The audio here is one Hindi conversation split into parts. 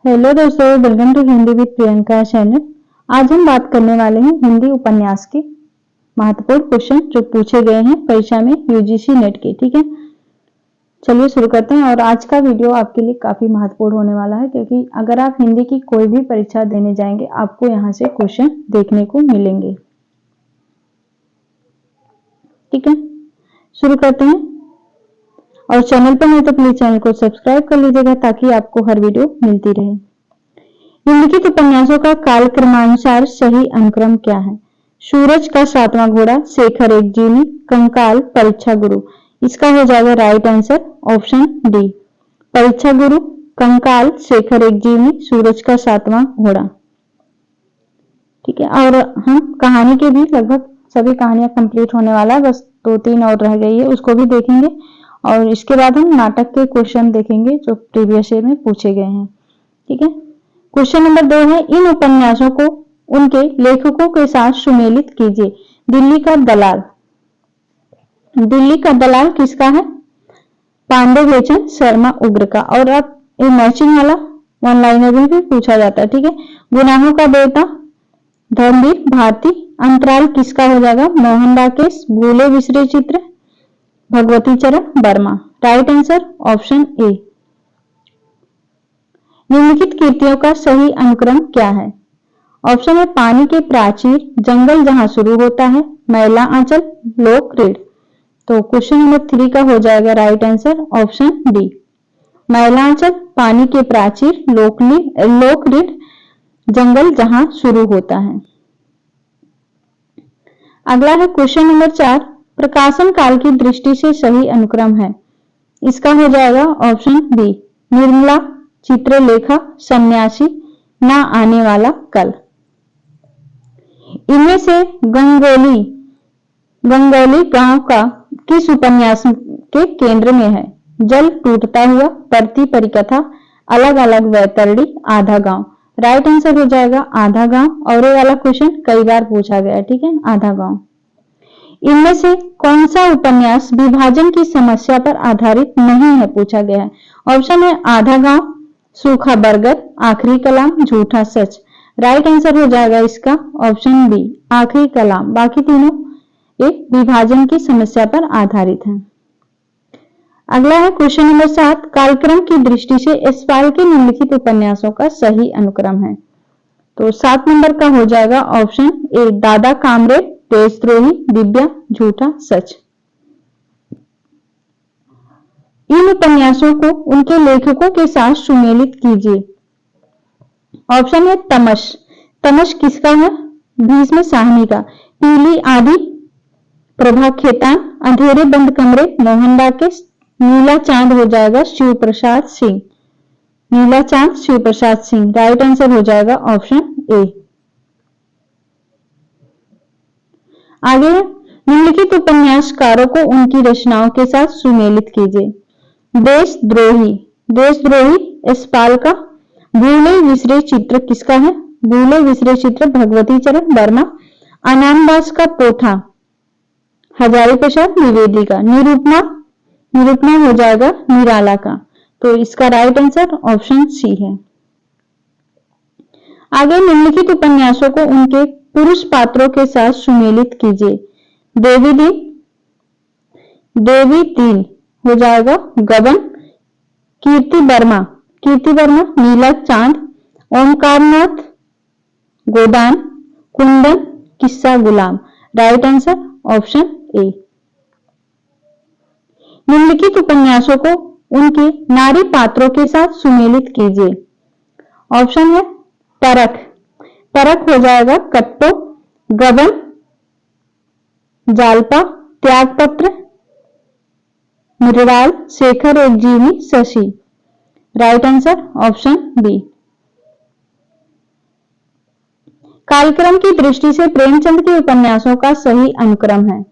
हेलो दोस्तों, welcome to Hindi with Priyanka channel. आज हम बात करने वाले हैं हिंदी उपन्यास के महत्वपूर्ण क्वेश्चन जो पूछे गए हैं परीक्षा में यूजीसी नेट के। ठीक है, चलिए शुरू करते हैं। और आज का वीडियो आपके लिए काफी महत्वपूर्ण होने वाला है क्योंकि अगर आप हिंदी की कोई भी परीक्षा देने जाएंगे आपको यहाँ से क्वेश्चन देखने को मिलेंगे। ठीक है, शुरू करते हैं। और चैनल पर नहीं तो प्लीज चैनल को सब्सक्राइब कर लीजिएगा ताकि आपको हर वीडियो मिलती रहे। निम्नलिखित उपन्यासों का कालक्रमानुसार सही अनुक्रम क्या है? सूरज का सातवां घोड़ा, शेखर एक जीवनी, कंकाल, परीक्षा गुरु। इसका हो जाएगा राइट आंसर ऑप्शन डी, परीक्षा गुरु, कंकाल, शेखर एक जीवनी, सूरज का सातवां घोड़ा। ठीक है, और हम कहानी के भी लगभग सभी कहानियां कंप्लीट होने वाला है, बस 2-3 और रह गई है, उसको भी देखेंगे। और इसके बाद हम नाटक के क्वेश्चन देखेंगे जो प्रीवियस ईयर में पूछे गए हैं। ठीक है, क्वेश्चन नंबर 2 है, इन उपन्यासों को उनके लेखकों के साथ सुमेलित कीजिए। दिल्ली का दलाल। दिल्ली का दलाल किसका है? पांडुवेचन शर्मा उग्र का। और अब ये मैचिंग वाला वन लाइनर भी पूछा जाता है। ठीक है, गुनाहों का बेटा, धर्मवीर भारती। अंतराल किसका हो जाएगा? मोहन राकेश। भूले बिसरे चित्र, भगवती चरण Verma. Right answer option A. निम्नलिखित कृतियों का सही अनुक्रम क्या है? ऑप्शन है पानी के प्राचीर, जंगल जहां शुरू होता है, मैला आंचल, लोक रीढ़। तो क्वेश्चन नंबर 3 का हो जाएगा राइट आंसर ऑप्शन डी, मैला आंचल, पानी के प्राचीर, लोक रीढ़, जंगल जहां शुरू होता है। अगला है क्वेश्चन नंबर 4, प्रकाशन काल की दृष्टि से सही अनुक्रम है। इसका हो जाएगा ऑप्शन बी, निर्मला, चित्रलेखा, सन्यासी, ना आने वाला कल। इनमें से गंगोली गांव का किस उपन्यास के केंद्र में है? जल टूटता हुआ, परती परिकथा, अलग अलग वैतरणी, आधा गांव। राइट आंसर हो जाएगा आधा गांव। और ये वाला क्वेश्चन कई बार पूछा गया है। ठीक है, आधा गांव। इनमें से कौन सा उपन्यास विभाजन की समस्या पर आधारित नहीं है? पूछा गया है। ऑप्शन है आधा गांव, सूखा बरगद, आखिरी कलाम, झूठा सच। राइट आंसर हो जाएगा इसका ऑप्शन बी, आखिरी कलाम। बाकी तीनों एक विभाजन की समस्या पर आधारित है। अगला है क्वेश्चन नंबर 7, कालक्रम की दृष्टि से यशपाल के निम्नलिखित उपन्यासों का सही अनुक्रम है। तो 7 नंबर का हो जाएगा ऑप्शन ए, दादा कामरेड, देशद्रोही, दिव्या, झूठा सच। इन उपन्यासों को उनके लेखकों के साथ सुमेलित कीजिए। ऑप्शन है तमस। तमस किसका है? भीष्म साहनी का। पीली आंधी, प्रभा खेतान, अंधेरे बंद कमरे, मोहन राकेश। नीला चांद हो जाएगा शिव प्रसाद सिंह। नीला चांद शिव प्रसाद सिंह। राइट आंसर हो जाएगा ऑप्शन ए। आगे निम्नलिखित उपन्यासकारों को उनकी रचनाओं के साथ सुमेलित कीजिए। देशद्रोही। देशद्रोही यशपाल का। भूले बिसरे चित्र किसका है? भूले बिसरे चित्र भगवती चरण वर्मा। अनामदास का पोथा, हजारी प्रसाद द्विवेदी का। निरूपमा हो जाएगा निराला का। तो इसका राइट आंसर ऑप्शन सी है। आगे निम्नलिखित उपन्यासों को उनके पुरुष पात्रों के साथ सुमेलित कीजिए। देवी दीन हो जाएगा गबन। कीर्ति वर्मा, नीला चांद, Omkarnath, Godan, Kundan, Kissa Ghulam. Right answer option A. निम्नलिखित उपन्यासों को उनके नारी पात्रों के साथ सुमेलित कीजिए। ऑप्शन है परख हो जाएगा कट्टो, गबन, जालपा, त्यागपत्र, Mrinal, Shekhar Ek Jivani, Shashi. Right answer option B. कालक्रम की दृष्टि से प्रेमचंद के उपन्यासों का सही अनुक्रम है।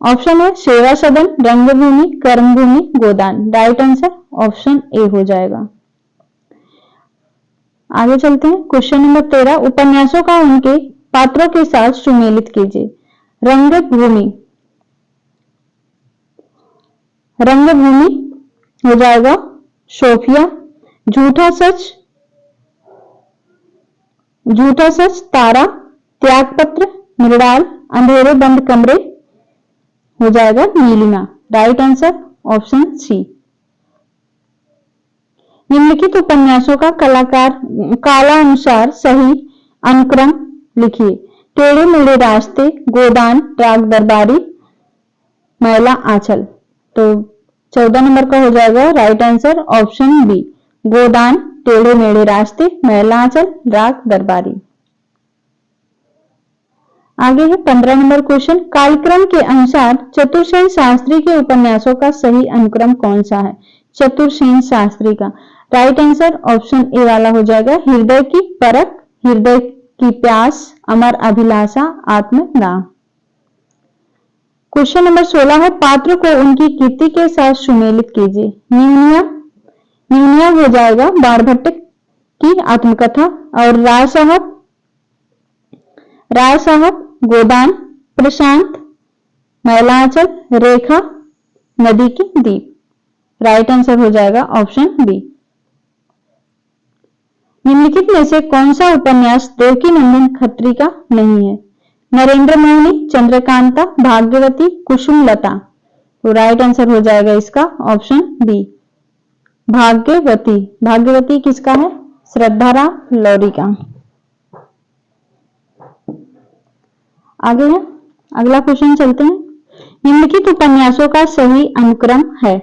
ऑप्शन है सेवा सदन, रंगभूमि, कर्मभूमि, गोदान। राइट आंसर ऑप्शन ए हो जाएगा। आगे चलते हैं क्वेश्चन नंबर 13, उपन्यासों का उनके पात्रों के साथ सुमेलित कीजिए। रंगभूमि हो जाएगा सोफिया। झूठा सच झूठा सच तारा, त्यागपत्र, मृणाल, अंधेरे बंद कमरे हो जाएगा Nilima. Right answer option C. निम्नलिखित उपन्यासों का कालानुसार सही अनुक्रम लिखिए। टेढ़े मेढ़े रास्ते, गोदान, राग दरबारी, मैला आंचल। तो 14 नंबर का हो जाएगा राइट आंसर ऑप्शन बी, गोदान, टेढ़े मेढ़े रास्ते, मैला आंचल, राग दरबारी। आगे है 15 नंबर क्वेश्चन। कालक्रम के अनुसार चतुर्सेन शास्त्री के उपन्यासों का सही अनुक्रम कौन सा है? चतुर्सेन शास्त्री का राइट आंसर ऑप्शन ए वाला हो जाएगा, हृदय की परख, हृदय की प्यास, अमर अभिलाषा, आत्मदाह। क्वेश्चन नंबर 16 है, पात्र को उनकी कीर्ति के साथ सुमेलित कीजिए। निम्निया हो जाएगा बाणभट्ट की आत्मकथा, और राय साहब, गोदान, प्रशांत, मैला आंचल, रेखा, नदी की दीप। राइट आंसर हो जाएगा ऑप्शन बी। निम्नलिखित में से कौन सा उपन्यास देवकी नंदन खत्री का नहीं है? नरेंद्र मोहिनी, चंद्रकांता, भाग्यवती, कुसुमलता। तो राइट आंसर हो जाएगा इसका ऑप्शन बी, भाग्यवती। भाग्यवती किसका है? श्रद्धाराम लौरी का। आगे है अगला क्वेश्चन, चलते हैं। निम्नलिखित उपन्यासों का सही अनुक्रम है,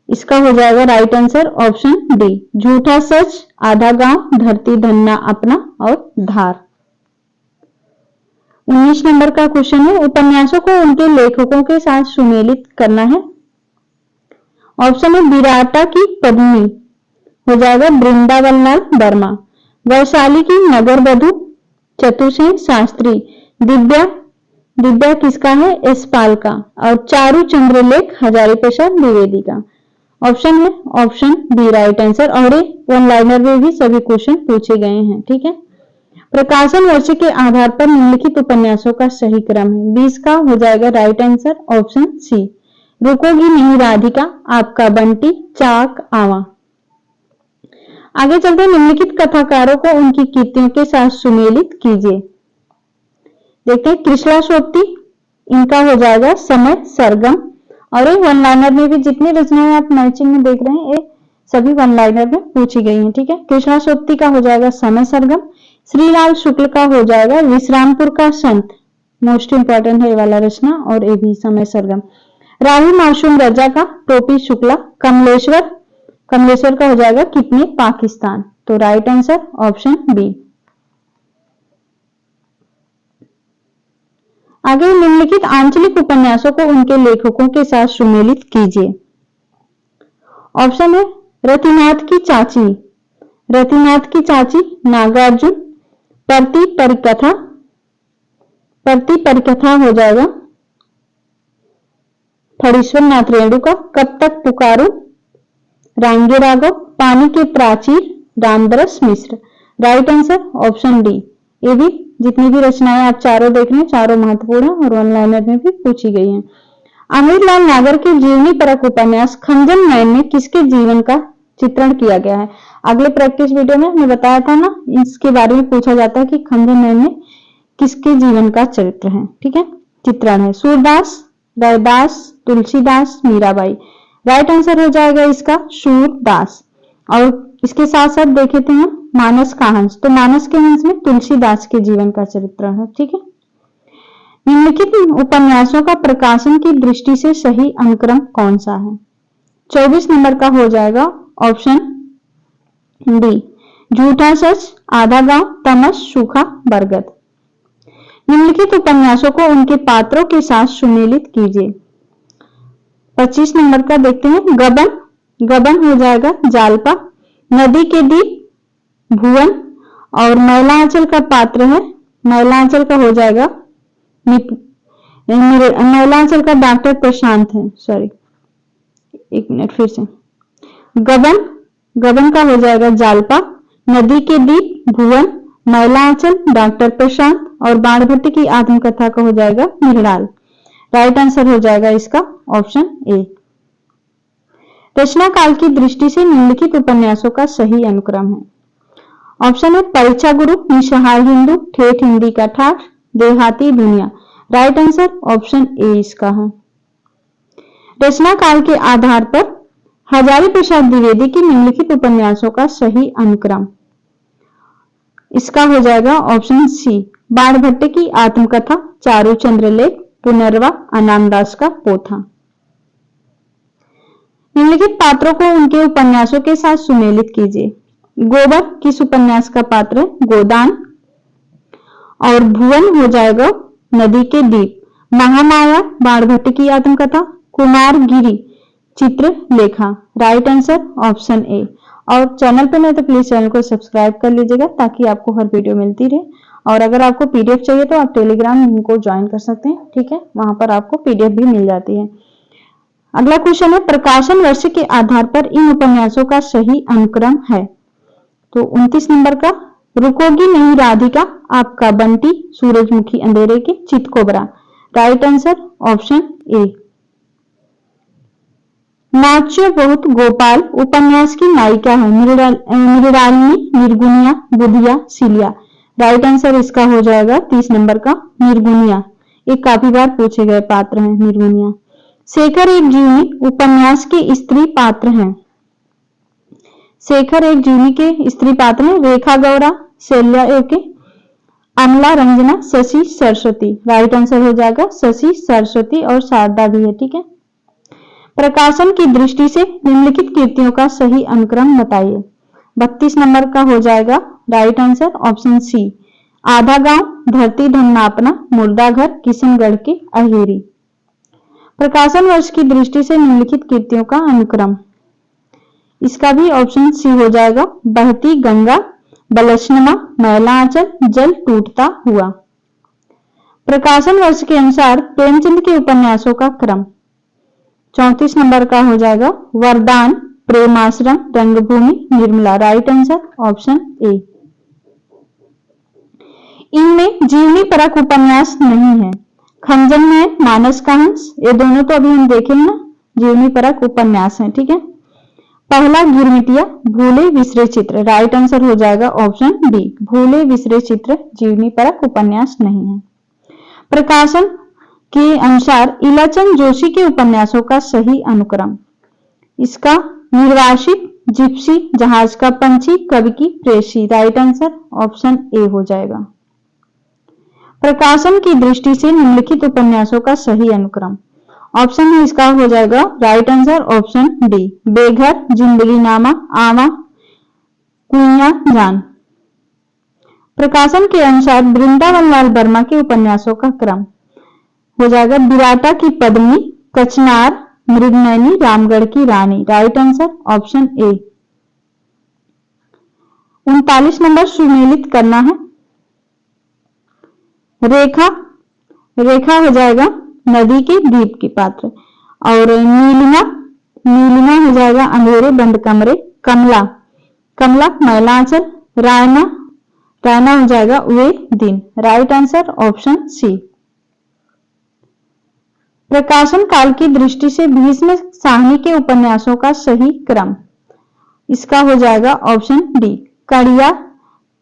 इसका हो जाएगा राइट आंसर ऑप्शन डी, झूठा सच, आधा गांव, धरती धन्ना अपना, और धार। 19 नंबर का क्वेश्चन है, उपन्यासों को उनके लेखकों के साथ सुमेलित करना है। ऑप्शन है विराटा की पद्मिनी हो जाएगा वृंदावनलाल वर्मा, वैशाली की नगर वधू चतुर्सेन शास्त्री, दिव्या किसका है? यशपाल का, और चारू चंद्रलेख हजारी प्रसाद द्विवेदी का। ऑप्शन है ऑप्शन बी राइट आंसर, और वन लाइनर में भी सभी क्वेश्चन पूछे गए हैं। ठीक है, प्रकाशन वर्ष के आधार पर निम्नलिखित उपन्यासों का सही क्रम है। 20 का हो जाएगा राइट आंसर ऑप्शन सी, रुकोगी नहीं राधिका, आपका बंटी, चाक आवा। आगे चलते हैं, निम्नलिखित कथाकारों को उनकी कीर्तियों के साथ सुमेलित कीजिए। देखते हैं, कृष्णा सोपती, इनका हो जाएगा समय सरगम, और ये वन लाइनर में भी जितनी रचनाएं आप मैचिंग में देख रहे हैं ये सभी वन लाइनर में पूछी गई हैं। ठीक है, कृष्णा सोपती का हो जाएगा समय सरगम, श्रीलाल शुक्ल का हो जाएगा विश्रामपुर का संत, मोस्ट इंपॉर्टेंट है ये वाला रचना, और ये भी समय सरगम। राही मासूम रजा का टोपी शुक्ला, कमलेश्वर का हो जाएगा कितने पाकिस्तान। तो राइट आंसर ऑप्शन बी। आगे निम्नलिखित आंचलिक उपन्यासों को उनके लेखकों के साथ सुमेलित कीजिए। ऑप्शन है रतिनाथ की चाची, नागार्जुन, प्रति परिकथा हो जाएगा फणीश्वर नाथ रेणु का, कब तक पुकारूं, रांगे Raghav, Pani ke Prachir, Ramdaras Mishra. Right answer option D. ये भी जितनी भी रचनाएं आप चारों देख रहे हैं चारों महत्वपूर्ण है और वन लाइनर में भी पूछी गई हैं। अमृतलाल नागर के जीवनी परक उपन्यास खंजन नयन में किसके जीवन का चित्रण किया गया है? अगले प्रैक्टिस वीडियो में हमने बताया था ना, इसके बारे में पूछा जाता है कि खंजन नयन में किसके जीवन का चरित्र है। ठीक है, चित्रण है सूरदास, रैदास, तुलसीदास, मीराबाई। राइट आंसर हो जाएगा इसका सूरदास। और इसके साथ साथ देखे थे हम मानस का हंस, तो मानस के हंस में तुलसीदास के जीवन का चरित्र है। ठीक है, निम्नलिखित उपन्यासों का प्रकाशन की दृष्टि से सही अनुक्रम कौन सा है? 24 नंबर का हो जाएगा ऑप्शन डी, झूठा सच, आधा गांव, तमस, सूखा बरगद। निम्नलिखित उपन्यासों को उनके पात्रों के साथ सुमेलित कीजिए। 25 नंबर का देखते हैं, गबन हो जाएगा जालपा, नदी के दीप भुवन, और मैला आंचल का पात्र है, मैला आंचल का हो जाएगा मैला आंचल का डॉक्टर प्रशांत है। सॉरी, एक मिनट फिर से। गबन का हो जाएगा जालपा, नदी के दीप भुवन, मैला आंचल डॉक्टर प्रशांत, और बाणभट्ट की आत्मकथा का हो जाएगा मृणाल। राइट आंसर हो जाएगा इसका ऑप्शन ए। रचना काल की दृष्टि से निम्नलिखित उपन्यासों का सही अनुक्रम है। ऑप्शन है परीक्षा गुरु, निसहार हिंदू, ठेठ हिंदी का ठाठ, देहाती दुनिया। राइट आंसर ऑप्शन ए इसका है। रचना काल के आधार पर हजारी प्रसाद द्विवेदी की निम्नलिखित उपन्यासों का सही अनुक्रम, इसका हो जाएगा ऑप्शन सी। बाणभट्ट की आत्मकथा, चारुचंद्र लेख, पुनर्वा, अनामदास का पोथा। निम्नलिखित पात्रों को उनके उपन्यासों के साथ सुमेलित कीजिए। गोबर किस उपन्यास का पात्र है? गोदान। और भुवन हो जाएगा नदी के द्वीप। महामाया बाणभट्ट की आत्मकथा। Kumargiri Chitralekha. Right answer option ए। और चैनल पर नहीं तो प्लीज चैनल को सब्सक्राइब कर लीजिएगा ताकि आपको हर वीडियो मिलती रहे। और अगर आपको पीडीएफ चाहिए तो आप टेलीग्राम लिंक को ज्वाइन कर सकते हैं, ठीक है, वहां पर आपको पीडीएफ भी मिल जाती है। अगला क्वेश्चन है प्रकाशन वर्ष के आधार पर इन उपन्यासों का सही अनुक्रम है। तो 29 नंबर का रुकोगी नहीं राधिका, आपका Bunty, Surajmukhi Andhere ki, Chitkobra. Right answer option A. Nachyo Bahut Gopal उपन्यास की नायिका है। मृणालिनी, निर्गुनिया, बुधिया, सिलिया। राइट आंसर इसका हो जाएगा 30 नंबर का निर्गुनिया। एक काफी बार पूछे गए पात्र हैं निर्गुनिया। शेखर एक जीवनी उपन्यास के स्त्री पात्र हैं। शेखर एक जीवनी के स्त्री पात्र हैं। रेखा गौरा, शैल्या एके, अमला रंजना, शशि सरस्वती। राइट आंसर हो जाएगा शशि सरस्वती और शारदा भी है, ठीक है। प्रकाशन की दृष्टि से निम्नलिखित कृतियों का सही अनुक्रम बताइए। 32 नंबर का हो जाएगा राइट आंसर ऑप्शन सी। आधा गांव, धरती धन्नापना, मुर्दाघर, किशनगढ़ की अहेरी। प्रकाशन वर्ष की दृष्टि से निम्नलिखित कृतियों का अनुक्रम, इसका भी ऑप्शन सी हो जाएगा। बहती गंगा, बलशनमा, मैला आंचल, जल टूटता हुआ। प्रकाशन वर्ष के अनुसार प्रेमचंद के उपन्यासों का क्रम 34 नंबर का हो जाएगा वरदान, प्रेमाश्रम, रंगभूमि, निर्मला। राइट आंसर ऑप्शन ए। इनमें जीवनी परक उपन्यास नहीं है। खंजन में मानस का हंस, ये दोनों तो अभी हम देखेंगे ना, जीवनी परक उपन्यास है, ठीक है। पहला गिरमिटिया, भूले बिसरे चित्र। राइट आंसर हो जाएगा ऑप्शन बी। भूले बिसरे चित्र जीवनी परक उपन्यास नहीं है। प्रकाशन के अनुसार इलाचंद जोशी के उपन्यासों का सही अनुक्रम, इसका निर्वासित, जिप्सी, जहाज का पंछी, कवि की प्रेसी। राइट आंसर ऑप्शन ए हो जाएगा। प्रकाशन की दृष्टि से निम्नलिखित उपन्यासों का सही अनुक्रम, ऑप्शन में इसका हो जाएगा राइट आंसर ऑप्शन डी। बेघर, जिंदगी नामा, आवा, कुइया जान। प्रकाशन के अनुसार वृंदावन लाल वर्मा के उपन्यासों का क्रम हो जाएगा विराटा की पद्मिनी, कचनार, Mrignayani, Ramgarh ki Rani. Right answer option A. 39 number सुमेलित करना है। रेखा, रेखा हो जाएगा नदी के द्वीप की पात्र। और नीलिमा, नीलिमा हो जाएगा अंधेरे बंद कमरे। कमला, कमला मैला आंचल। रायना, रायना हो जाएगा वे दिन। Right answer option C. प्रकाशन काल की दृष्टि से भीष्म साहनी के उपन्यासों का सही क्रम, इसका हो जाएगा ऑप्शन डी। कड़िया,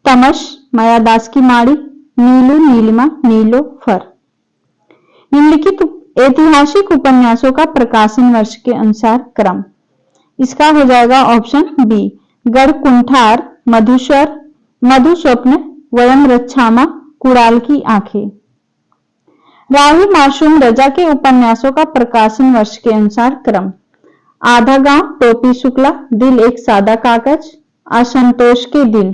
तमस, मायादास की माड़ी, नीलू, नीलिमा, नीलोफर। निम्नलिखित ऐतिहासिक उपन्यासों का प्रकाशन वर्ष के अनुसार क्रम, इसका हो जाएगा ऑप्शन बी। गढ़कुंठार, मधुस्वर, मधुस्वप्न, वयम रक्षामा, कुड़ाल की आंखें। राही मासूम रजा के उपन्यासों का प्रकाशन वर्ष के अनुसार क्रम, आधा गांव, टोपी शुक्ला, दिल एक सादा कागज, असंतोष के दिन।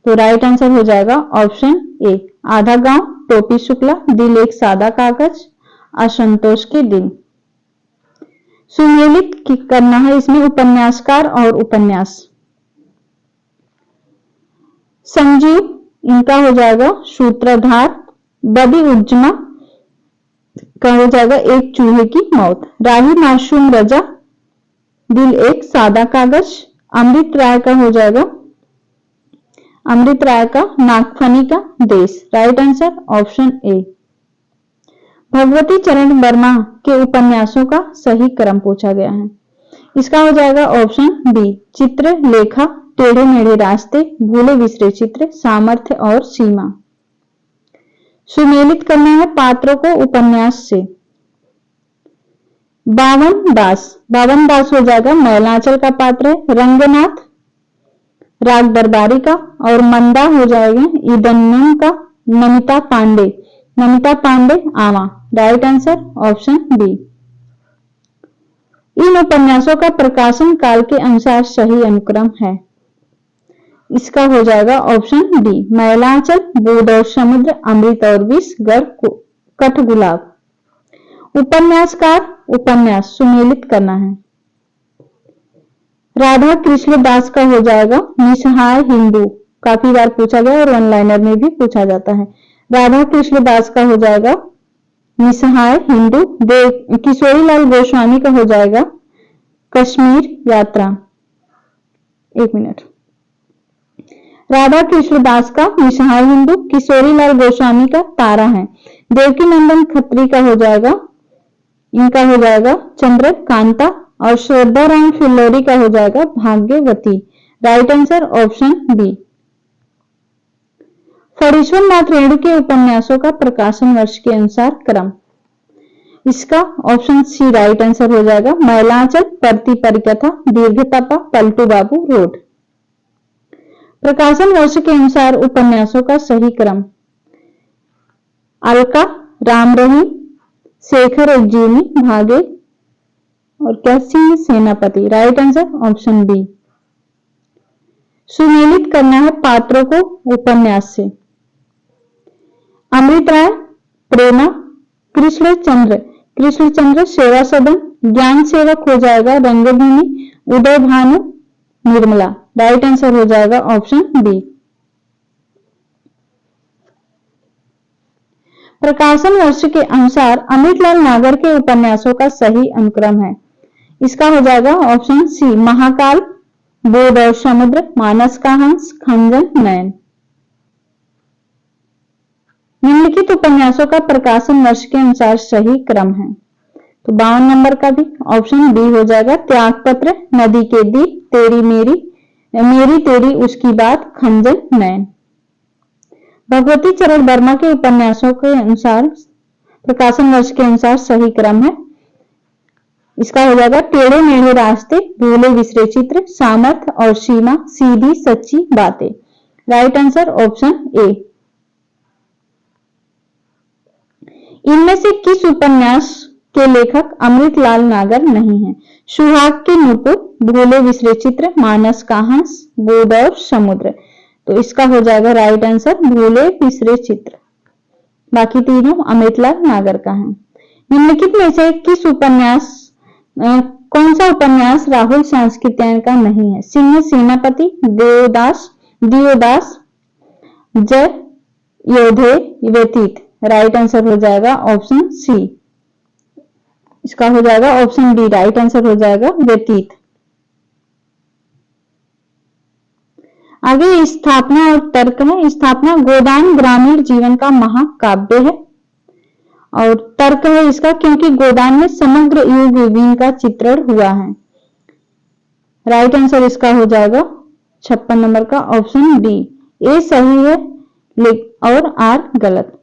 तो राइट आंसर हो जाएगा ऑप्शन ए। आधा गांव, टोपी शुक्ला, दिल एक सादा कागज, असंतोष के दिन। सुमेलित करना है इसमें उपन्यासकार और उपन्यास। संजीव, इनका हो जाएगा सूत्रधार। बदी उज्जमा का हो जाएगा एक चूहे की मौत। राही मासूम रजा, दिल एक सादा कागज। अमृत राय का हो जाएगा, अमृत राय का नागफनी का देश। राइट आंसर ऑप्शन ए। भगवती चरण वर्मा के उपन्यासों का सही क्रम पूछा गया है, इसका हो जाएगा ऑप्शन बी। चित्रलेखा, टेढ़े मेढ़े रास्ते, भूले बिसरे चित्र, सामर्थ्य और सीमा। सुमेलित करना है पात्रों को उपन्यास से। बावन दास हो जाएगा मैलांचल का पात्र है, रंगनाथ राग दरबारी का, और मंदा हो जाएगा ईदन्यम का, Namita Pandey Awa. Right answer option B. इन उपन्यासों का प्रकाशन काल के अनुसार सही अनुक्रम है। इसका हो जाएगा ऑप्शन डी, मैलांचल, बूंद और समुद्र, अमृत और विष, गढ़ कठगुलाब। उपन्यासकार उपन्यास सुमेलित करना है। राधा कृष्ण दास का हो जाएगा निसहाय हिंदू, काफी बार पूछा गया और ऑनलाइनर में भी पूछा जाता है। राधा कृष्ण दास का हो जाएगा निसहाय हिंदू। किशोरीलाल गोस्वामी का हो जाएगा कश्मीर यात्रा। एक मिनट। राधा कृष्ण दास का निसहाय हिंदू, किशोरीलाल गोस्वामी का तारा है। देवकी नंदन खत्री का हो जाएगा, इनका हो जाएगा चंद्रकांता, और श्रद्धा राम फिल्लोरी का हो जाएगा Bhagyawati. Right answer option B. Phanishwar Nath Renu के उपन्यासों का प्रकाशन वर्ष के अनुसार क्रम। इसका ऑप्शन सी राइट आंसर हो जाएगा। मैलांचल, परती परिकथा, दीर्घतपा, पलटू बाबू, रोड। प्रकाशन वर्ष के अनुसार उपन्यासों का सही क्रम। अलका, राम रहीम, शेखर उज्जीवनी, भागे, और क्या Singh Senapati. Right answer option B. सुमेलित करना है पात्रों को उपन्यास से। अमृत राय प्रेमा, कृष्णचंद्र सेवा सदन, ज्ञान सेवक हो जाएगा रंगभूमि, उदय भानु निर्मला। राइट आंसर हो जाएगा ऑप्शन बी। प्रकाशन वर्ष के अनुसार अमृतलाल नागर के उपन्यासों का सही अनुक्रम है। इसका हो जाएगा ऑप्शन सी, महाकाल, बोध और समुद्र, मानस का हंस, खंजन, नयन। निम्नलिखित उपन्यासों का प्रकाशन वर्ष के अनुसार सही क्रम है। तो 52 नंबर का भी ऑप्शन बी हो जाएगा। त्यागपत्र, नदी के दीप, तेरी मेरी तेरी उसकी बात, खंजन, नयन। भगवती चरण वर्मा के उपन्यासों के अनुसार प्रकाशन वर्ष के अनुसार सही क्रम है। इसका हो जाएगा टेढ़े मेढ़े रास्ते, भूले बिसरे चित्र, सामर्थ्य और सीमा, सीधी सच्ची बातें। राइट आंसर ऑप्शन ए। इनमें से किस उपन्यास के लेखक अमृतलाल नागर नहीं है? सुहाग के नुपुर, भूले बिसरे चित्र, मानस का हंस, बोध और समुद्र। तो इसका हो जाएगा राइट आंसर भूले बिसरे चित्र। बाकी तीनों अमृतलाल नागर का है। निम्नलिखित में से किस उपन्यास कौन सा उपन्यास राहुल सांस्कृत्यायन का नहीं है? सिंह सेनापति, दियोदास, जय योधे व्यतीत। राइट आंसर हो जाएगा ऑप्शन सी। इसका हो जाएगा ऑप्शन डी, राइट आंसर हो जाएगा व्यतीत। आगे स्थापना और तर्क है। स्थापना गोदान ग्रामीण जीवन का महाकाव्य है, और तर्क है इसका क्योंकि गोदान में समग्र युग विभिन्न का चित्रण हुआ है। राइट आंसर इसका हो जाएगा 56 नंबर का ऑप्शन डी। ए सही है और आर गलत।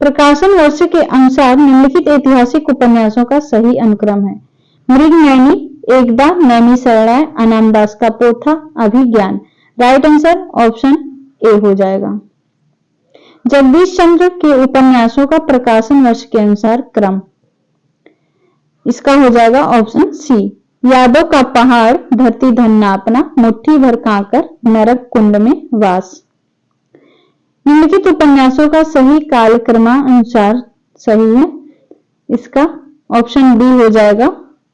प्रकाशन वर्ष के अनुसार निम्नलिखित ऐतिहासिक उपन्यासों का सही अनुक्रम है। मृगनयनी, एकदा, नैमी शरणाय, अनामदास का पोथा, अभिज्ञान। राइट आंसर ऑप्शन ए हो जाएगा। जगदीश चंद्र के उपन्यासों का प्रकाशन वर्ष के अनुसार क्रम। इसका हो जाएगा ऑप्शन सी। यादों का पहाड़, धरती धन्ना अपना, मुट्ठी भर कांकर, नरक कुंड में वास। निम्नलिखित उपन्यासों का सही कालक्रमानुसार सही है। इसका ऑप्शन बी हो जाएगा।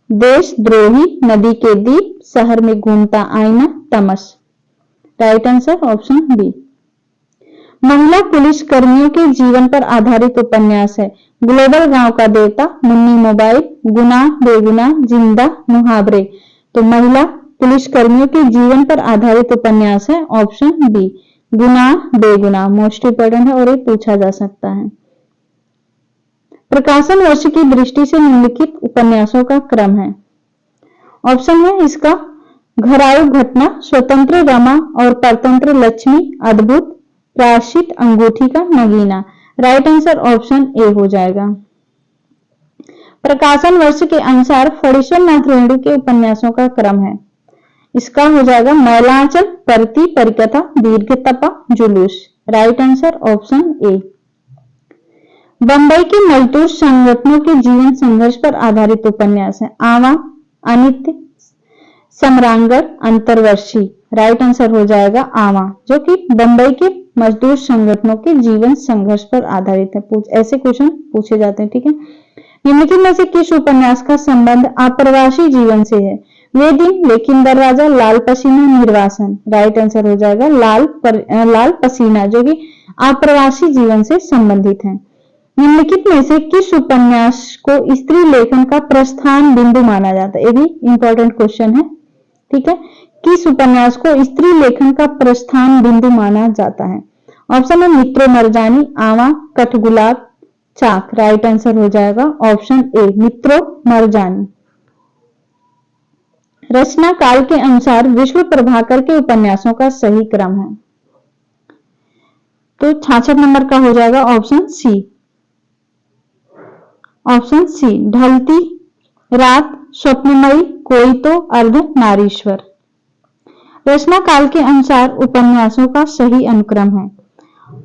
देशद्रोही, नदी के दीप, शहर में घूमता आईना, Tamas. Right answer option B. महिला पुलिस कर्मियों के जीवन पर आधारित उपन्यास है। ग्लोबल गांव का देवता, मुन्नी मोबाइल, गुनाह बेगुनाह, जिंदा, मुहावरे। तो महिला पुलिस कर्मियों के जीवन पर आधारित उपन्यास है ऑप्शन बी, गुनाह बेगुनाह। मोस्ट इंपोर्टेंट है और ये पूछा जा सकता है। प्रकाशन वर्ष की दृष्टि से निम्नलिखित उपन्यासों का क्रम है। ऑप्शन है इसका घरायु घटना, स्वतंत्र रमा और परतंत्र लक्ष्मी, अद्भुत, प्रायश्चित, अंगूठी का नगीना। राइट आंसर ऑप्शन ए हो जाएगा। प्रकाशन वर्ष के अनुसार फणीश्वर नाथ रेणु के उपन्यासों का क्रम है। इसका हो जाएगा मैलांचल, परती, परिकथा, दीर्घ तपा, जुलूस। Right answer option A. Bambai के मजदूर संगठनों के जीवन संघर्ष पर आधारित उपन्यास है। आवा, अनित्य, सम्रांगण, अंतरवर्षी। राइट आंसर हो जाएगा आवा, जो कि बंबई के मजदूर संगठनों के जीवन संघर्ष पर आधारित है। ऐसे क्वेश्चन पूछे जाते हैं, ठीक है। निम्नलिखित में से किस उपन्यास का संबंध अप्रवासी जीवन से है? वे दिन, लेकिन दरवाजा, लाल पसीना, निर्वासन। राइट आंसर हो जाएगा लाल पसीना, जो कि अप्रवासी जीवन से संबंधित है। निम्नलिखित में से किस उपन्यास को स्त्री लेखन का प्रस्थान बिंदु माना जाता है? ये भी इंपॉर्टेंट क्वेश्चन है, ठीक है। किस उपन्यास को स्त्री लेखन का प्रस्थान बिंदु माना जाता है? ऑप्शन है मित्रो मरजानी, आवा, कठगुलाब, चाक। राइट आंसर हो जाएगा ऑप्शन ए, मित्रो मरजानी। रचना काल के अनुसार विश्व प्रभाकर के उपन्यासों का सही क्रम है। तो 66 नंबर का हो जाएगा ऑप्शन सी। ऑप्शन सी, ढलती रात, स्वप्नमयी, कोई तो, अर्ध नारीश्वर। रचना काल के अनुसार उपन्यासों का सही अनुक्रम है।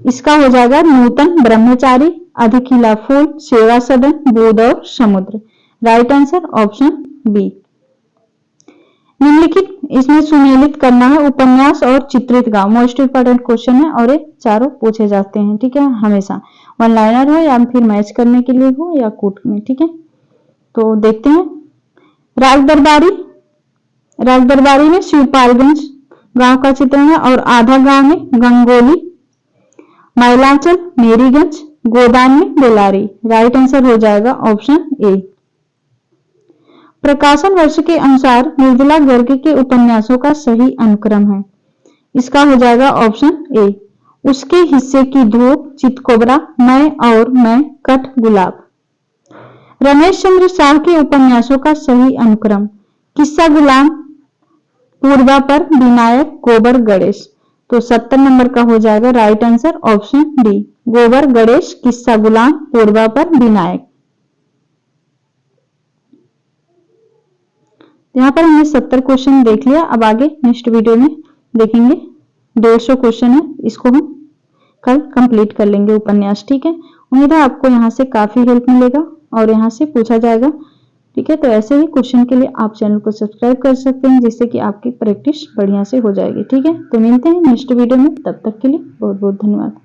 इसका हो जाएगा नूतन, ब्रह्मचारी, अधिखिला फूल, सेवा सदन, बोध और समुद्र। Right answer option B. निम्नलिखित इसमें सुमेलित करना है उपन्यास और चित्रित गांव। मोस्ट इंपोर्टेंट क्वेश्चन है और ये चारों पूछे जाते हैं, ठीक है, हमेशा। वन लाइनर हो या फिर मैच करने के लिए हो या कूट में, ठीक है। तो देखते हैं। राजदरबारी में शिवपालगंज गांव का चित्रण है और आधा गांव में गंगोली, मैलांचल, मेरीगंज, गोदान में बेलारी। राइट आंसर हो जाएगा ऑप्शन ए। प्रकाशन वर्ष के अनुसार मृदुला गर्ग के उपन्यासों का सही अनुक्रम है। इसका हो जाएगा ऑप्शन ए, उसके हिस्से की धूप, चितकोबरा, मैं और मैं, कठ गुलाब। रमेश चंद्र शाह के उपन्यासों का सही अनुक्रम। किस्सा गुलाम, पूर्वा पर, विनायक, गोबर गणेश। तो 70 नंबर का हो जाएगा राइट आंसर ऑप्शन डी, गोबर गणेश, किस्सा गुलाम, पूर्वा पर, विनायक। यहाँ पर हमने 70 क्वेश्चन देख लिया। अब आगे नेक्स्ट वीडियो में देखेंगे 150 क्वेश्चन है, इसको हम कल कंप्लीट कर लेंगे उपन्यास, ठीक है। उम्मीद है आपको यहाँ से काफी हेल्प मिलेगा और यहाँ से पूछा जाएगा, ठीक है। तो ऐसे ही क्वेश्चन के लिए आप चैनल को सब्सक्राइब कर सकते हैं, जिससे कि आपकी प्रैक्टिस बढ़िया से हो जाएगी, ठीक है। तो मिलते हैं नेक्स्ट वीडियो में, तब तक के लिए बहुत बहुत धन्यवाद।